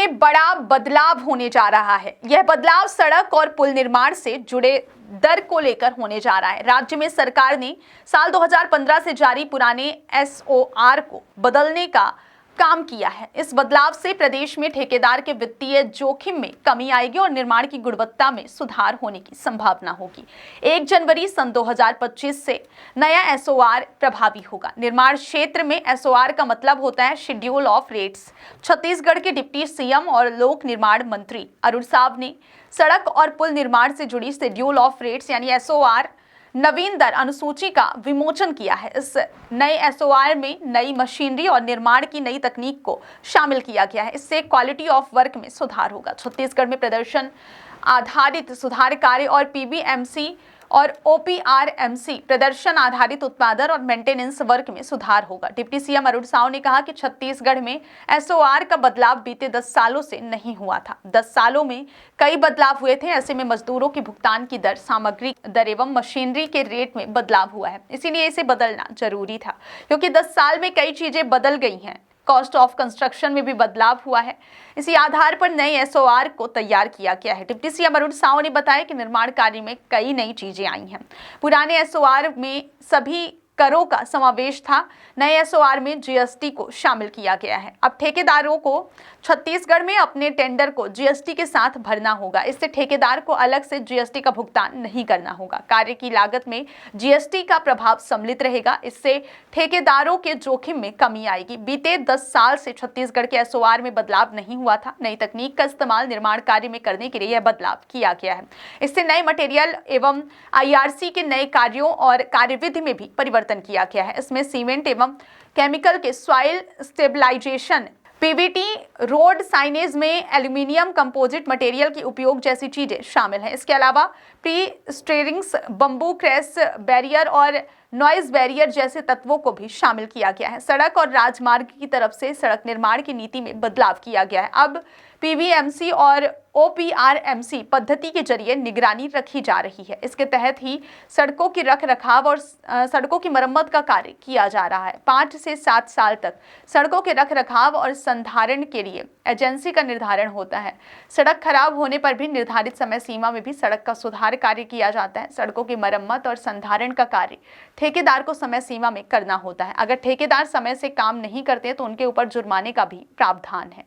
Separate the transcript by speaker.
Speaker 1: में बड़ा बदलाव होने जा रहा है। यह बदलाव सड़क और पुल निर्माण से जुड़े दर को लेकर होने जा रहा है। राज्य में सरकार ने साल 2015 से जारी पुराने एसओआर को बदलने का काम किया है। इस बदलाव से प्रदेश में ठेकेदार के वित्तीय जोखिम में कमी आएगी और निर्माण की गुणवत्ता में सुधार होने की संभावना होगी। 1 जनवरी सन 2025 से नया एसओआर प्रभावी होगा। निर्माण क्षेत्र में एसओआर का मतलब होता है शेड्यूल ऑफ रेट्स। छत्तीसगढ़ के डिप्टी सीएम और लोक निर्माण मंत्री अरुण साव ने सड़क और पुल निर्माण से जुड़ी शेड्यूल ऑफ रेट्स यानी एसओआर नवीन दर अनुसूची का विमोचन किया है। इस नए एसओआर में नई मशीनरी और निर्माण की नई तकनीक को शामिल किया गया है। इससे क्वालिटी ऑफ वर्क में सुधार होगा। छत्तीसगढ़ में प्रदर्शन आधारित सुधार कार्य और पीबीएमसी और ओपीआरएमसी प्रदर्शन आधारित उत्पादन और मेंटेनेंस वर्क में सुधार होगा। डिप्टी सीएम अरुण साव ने कहा कि छत्तीसगढ़ में एसओआर का बदलाव बीते 10 सालों से नहीं हुआ था। 10 सालों में कई बदलाव हुए थे। ऐसे में मजदूरों की भुगतान की दर, सामग्री दर एवं मशीनरी के रेट में बदलाव हुआ है। इसीलिए इसे बदलना जरूरी था, क्योंकि 10 साल में कई चीजें बदल गई हैं। कॉस्ट ऑफ कंस्ट्रक्शन में भी बदलाव हुआ है। इसी आधार पर नए एसओआर को तैयार किया गया है। डिप्टी सीएम अरुण साव ने बताया कि निर्माण कार्य में कई नई चीजें आई हैं। पुराने एसओआर में सभी करों का समावेश था। नए एसओआर में जीएसटी को शामिल किया गया है। अब ठेकेदारों को छत्तीसगढ़ में अपने टेंडर को जीएसटी के साथ भरना होगा। इससे ठेकेदार को अलग से जीएसटी का भुगतान नहीं करना होगा। कार्य की लागत में जीएसटी का प्रभाव सम्मिलित रहेगा। इससे ठेकेदारों के जोखिम में कमी आएगी। बीते 10 साल से छत्तीसगढ़ के एसओआर में बदलाव नहीं हुआ था। नई तकनीक का इस्तेमाल निर्माण कार्य में करने के लिए यह बदलाव किया गया है। इससे नए मटेरियल एवं आईआरसी के नए कार्यों और कार्यविधि में भी परिवर्तन किया गया है। इसमें सीमेंट एवं केमिकल के soil stabilization, PVT, road signage में एल्यूमिनियम कंपोजिट मटेरियल के उपयोग जैसी चीजें शामिल हैं। इसके अलावा pre stressings, bamboo crash barrier और नॉइज बैरियर जैसे तत्वों को भी शामिल किया गया है। सड़क और राजमार्ग की तरफ से सड़क निर्माण की नीति में बदलाव किया गया है। अब पीबीएमसी और ओपीआरएमसी पद्धति के जरिए निगरानी रखी जा रही है। इसके तहत ही सड़कों की रख रखाव और सड़कों की मरम्मत का कार्य किया जा रहा है। 5 से 7 साल तक सड़कों के रख रखाव और संधारण के लिए एजेंसी का निर्धारण होता है। सड़क खराब होने पर भी निर्धारित समय सीमा में भी सड़क का सुधार कार्य किया जाता है। सड़कों की मरम्मत और संधारण का कार्य ठेकेदार को समय सीमा में करना होता है। अगर ठेकेदार समय से काम नहीं करते तो उनके ऊपर जुर्माने का भी प्रावधान है।